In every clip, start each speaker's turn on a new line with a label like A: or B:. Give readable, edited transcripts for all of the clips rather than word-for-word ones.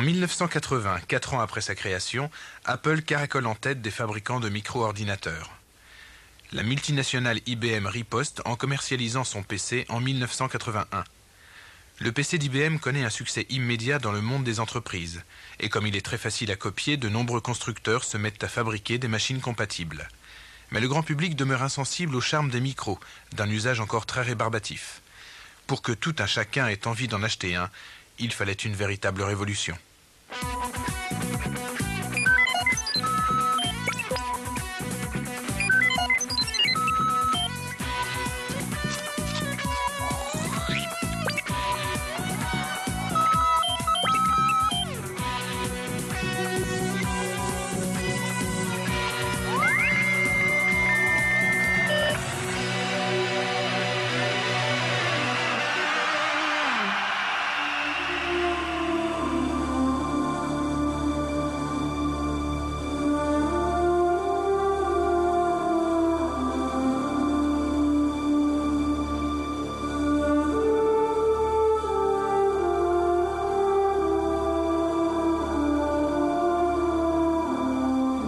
A: En 1980, 4 ans après sa création, Apple caracole en tête des fabricants de micro-ordinateurs. La multinationale IBM riposte en commercialisant son PC en 1981. Le PC d'IBM connaît un succès immédiat dans le monde des entreprises, et comme il est très facile à copier, de nombreux constructeurs se mettent à fabriquer des machines compatibles. Mais le grand public demeure insensible au charme des micros, d'un usage encore très rébarbatif. Pour que tout un chacun ait envie d'en acheter un, il fallait une véritable révolution.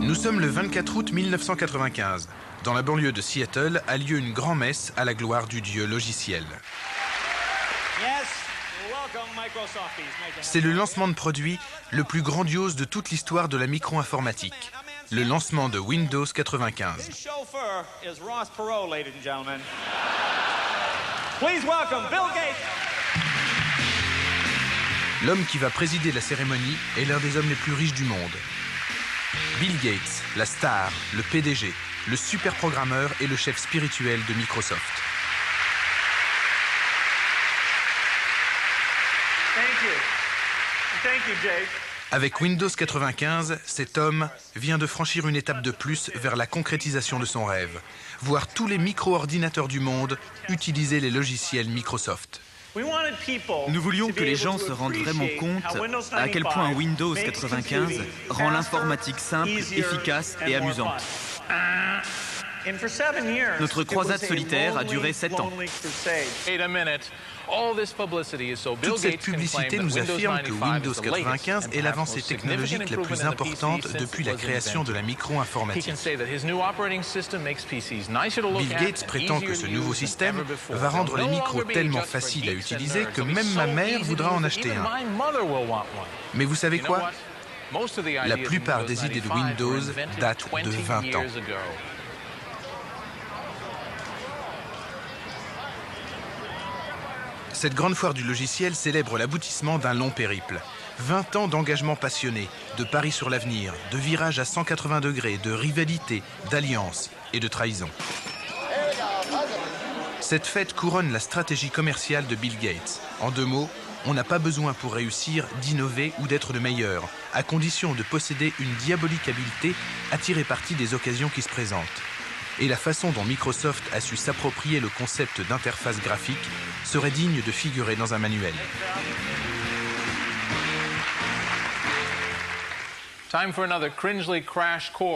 A: Nous sommes le 24 août 1995. Dans la banlieue de Seattle a lieu une grand-messe à la gloire du dieu logiciel. C'est le lancement de produit le plus grandiose de toute l'histoire de la micro-informatique. Le lancement de Windows 95. L'homme qui va présider la cérémonie est l'un des hommes les plus riches du monde. Bill Gates, la star, le PDG, le super programmeur et le chef spirituel de Microsoft.
B: Thank you, Jake.
A: Avec Windows 95, cet homme vient de franchir une étape de plus vers la concrétisation de son rêve. Voir tous les micro-ordinateurs du monde utiliser les logiciels Microsoft.
C: Nous voulions que les gens se rendent vraiment compte à quel point Windows 95 rend l'informatique simple, efficace et amusante. Notre croisade solitaire a duré 7 ans.
A: Toute cette publicité nous affirme que Windows 95 est l'avancée technologique la plus importante depuis la création de la micro-informatique. Bill Gates prétend que ce nouveau système va rendre les micros tellement faciles à utiliser que même ma mère voudra en acheter un. Mais vous savez quoi? La plupart des idées de Windows datent de 20 ans. Cette grande foire du logiciel célèbre l'aboutissement d'un long périple. 20 ans d'engagement passionné, de paris sur l'avenir, de virages à 180 degrés, de rivalité, d'alliance et de trahison. Cette fête couronne la stratégie commerciale de Bill Gates. En 2 mots, on n'a pas besoin pour réussir d'innover ou d'être le meilleur, à condition de posséder une diabolique habileté à tirer parti des occasions qui se présentent. Et la façon dont Microsoft a su s'approprier le concept d'interface graphique serait digne de figurer dans un manuel.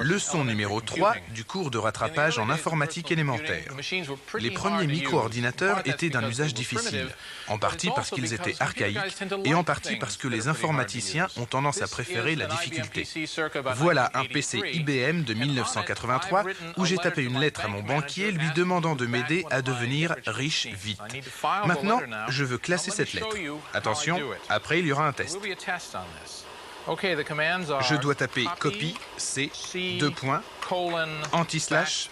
A: Leçon numéro 3 du cours de rattrapage en informatique élémentaire. Les premiers micro-ordinateurs étaient d'un usage difficile, en partie parce qu'ils étaient archaïques et en partie parce que les informaticiens ont tendance à préférer la difficulté. Voilà un PC IBM de 1983 où j'ai tapé une lettre à mon banquier lui demandant de m'aider à devenir riche vite. Maintenant, je veux classer cette lettre. Attention, après il y aura un test. Je dois taper copy, C, 2 points, anti-slash,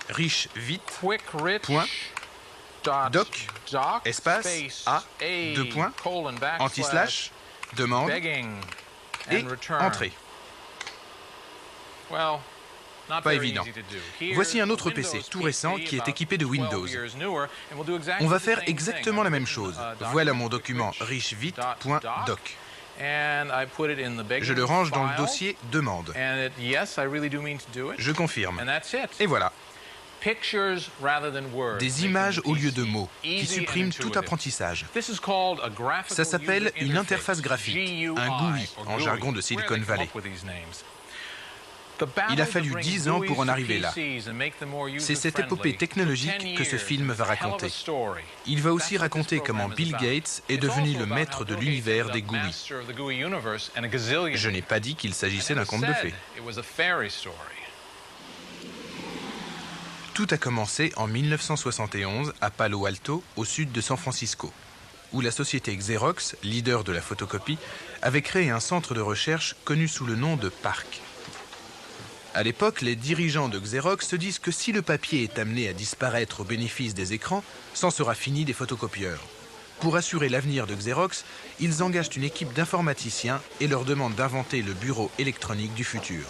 A: riche vite, point, doc, espace, A, 2 points, anti-slash, demande, et entrée. Pas évident. Voici un autre PC tout récent qui est équipé de Windows. On va faire exactement la même chose. Voilà mon document richevite.doc. Je le range dans le dossier « Demande ». Je confirme. Et voilà. Des images au lieu de mots, qui suppriment tout apprentissage. Ça s'appelle une interface graphique, un GUI, en jargon de Silicon Valley. Il a fallu 10 ans pour en arriver là. C'est cette épopée technologique que ce film va raconter. Il va aussi raconter comment Bill Gates est devenu le maître de l'univers des GUI. Je n'ai pas dit qu'il s'agissait d'un conte de fées. Tout a commencé en 1971 à Palo Alto, au sud de San Francisco, où la société Xerox, leader de la photocopie, avait créé un centre de recherche connu sous le nom de PARC. À l'époque, les dirigeants de Xerox se disent que si le papier est amené à disparaître au bénéfice des écrans, c'en sera fini des photocopieurs. Pour assurer l'avenir de Xerox, ils engagent une équipe d'informaticiens et leur demandent d'inventer le bureau électronique du futur.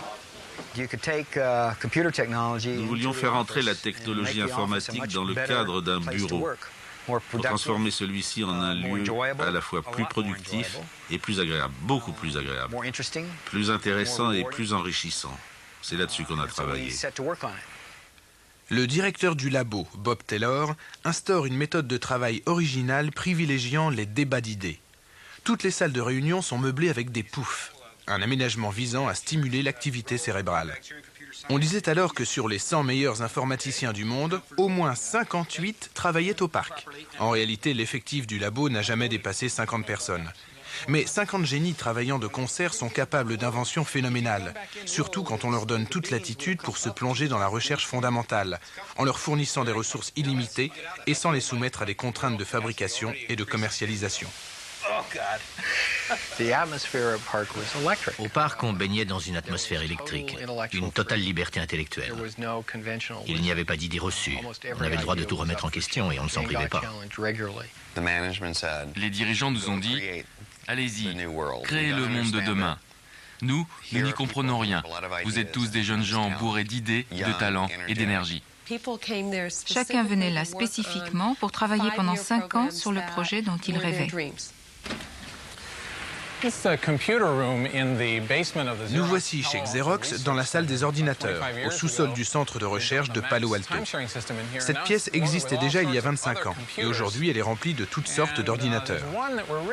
B: Nous voulions faire entrer la technologie informatique dans le cadre d'un bureau pour transformer celui-ci en un lieu à la fois plus productif et plus agréable, beaucoup plus agréable, plus intéressant et plus enrichissant. C'est là-dessus qu'on a travaillé.
A: Le directeur du labo, Bob Taylor, instaure une méthode de travail originale privilégiant les débats d'idées. Toutes les salles de réunion sont meublées avec des poufs, un aménagement visant à stimuler l'activité cérébrale. On disait alors que sur les 100 meilleurs informaticiens du monde, au moins 58 travaillaient au parc. En réalité, l'effectif du labo n'a jamais dépassé 50 personnes. Mais 50 génies travaillant de concert sont capables d'inventions phénoménales, surtout quand on leur donne toute latitude pour se plonger dans la recherche fondamentale, en leur fournissant des ressources illimitées et sans les soumettre à des contraintes de fabrication et de commercialisation.
D: Au parc, on baignait dans une atmosphère électrique, une totale liberté intellectuelle. Il n'y avait pas d'idées reçues. On avait le droit de tout remettre en question et on ne s'en privait pas.
E: Les dirigeants nous ont dit « Allez-y, créez le monde de demain. Nous n'y comprenons rien. Vous êtes tous des jeunes gens bourrés d'idées, de talent et d'énergie. »
F: Chacun venait là spécifiquement pour travailler pendant 5 ans sur le projet dont il rêvait.
A: Nous voici chez Xerox dans la salle des ordinateurs, au sous-sol du centre de recherche de Palo Alto. Cette pièce existait déjà il y a 25 ans et aujourd'hui elle est remplie de toutes sortes d'ordinateurs.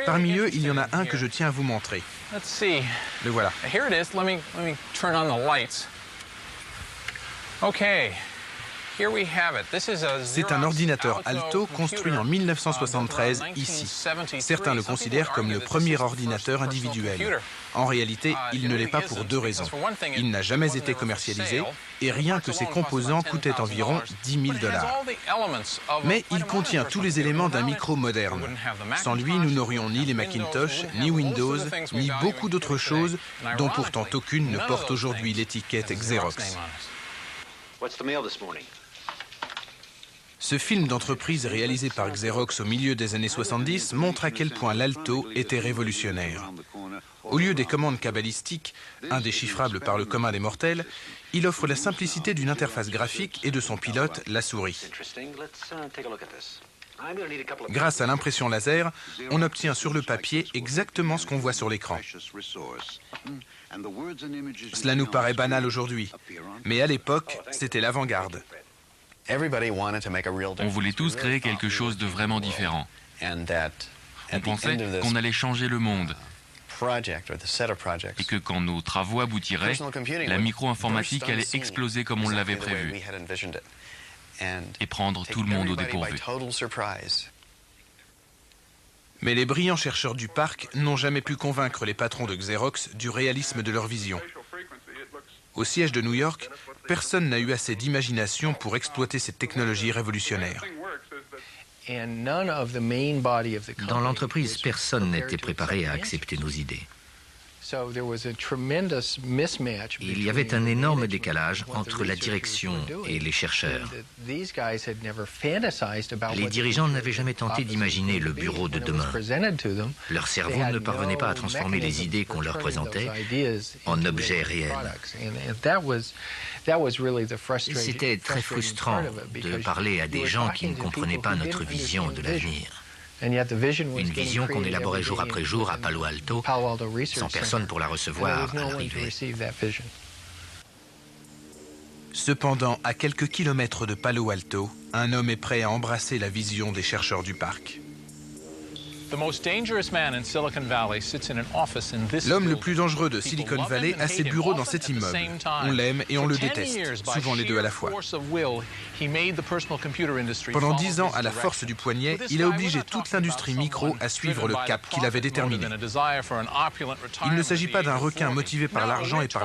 A: Parmi eux, il y en a un que je tiens à vous montrer. Le voilà. C'est un ordinateur Alto construit en 1973 ici. Certains le considèrent comme le premier ordinateur individuel. En réalité, il ne l'est pas pour 2 raisons. Il n'a jamais été commercialisé et rien que ses composants coûtaient environ $10 000. Mais il contient tous les éléments d'un micro moderne. Sans lui, nous n'aurions ni les Macintosh, ni Windows, ni beaucoup d'autres choses dont pourtant aucune ne porte aujourd'hui l'étiquette Xerox. Ce film d'entreprise réalisé par Xerox au milieu des années 70 montre à quel point l'Alto était révolutionnaire. Au lieu des commandes cabalistiques, indéchiffrables par le commun des mortels, il offre la simplicité d'une interface graphique et de son pilote, la souris. Grâce à l'impression laser, on obtient sur le papier exactement ce qu'on voit sur l'écran. Cela nous paraît banal aujourd'hui, mais à l'époque, c'était l'avant-garde.
E: On voulait tous créer quelque chose de vraiment différent. On pensait qu'on allait changer le monde et que quand nos travaux aboutiraient, la micro-informatique allait exploser comme on l'avait prévu et prendre tout le monde au dépourvu.
A: Mais les brillants chercheurs du parc n'ont jamais pu convaincre les patrons de Xerox du réalisme de leur vision. Au siège de New York, personne n'a eu assez d'imagination pour exploiter cette technologie révolutionnaire.
D: Dans l'entreprise, personne n'était préparé à accepter nos idées. Il y avait un énorme décalage entre la direction et les chercheurs. Les dirigeants n'avaient jamais tenté d'imaginer le bureau de demain. Leur cerveau ne parvenait pas à transformer les idées qu'on leur présentait en objets réels. C'était très frustrant de parler à des gens qui ne comprenaient pas notre vision de l'avenir. Une vision qu'on élaborait jour après jour à Palo Alto, sans personne pour la recevoir à l'arrivée.
A: Cependant, à quelques kilomètres de Palo Alto, un homme est prêt à embrasser la vision des chercheurs du parc. L'homme le plus dangereux de Silicon Valley a ses bureaux dans cet immeuble. On l'aime et on le déteste, souvent les deux à la fois. Pendant 10 ans, à la force du poignet, il a obligé toute l'industrie micro à suivre le cap qu'il avait déterminé. Il ne s'agit pas d'un requin motivé par l'argent et par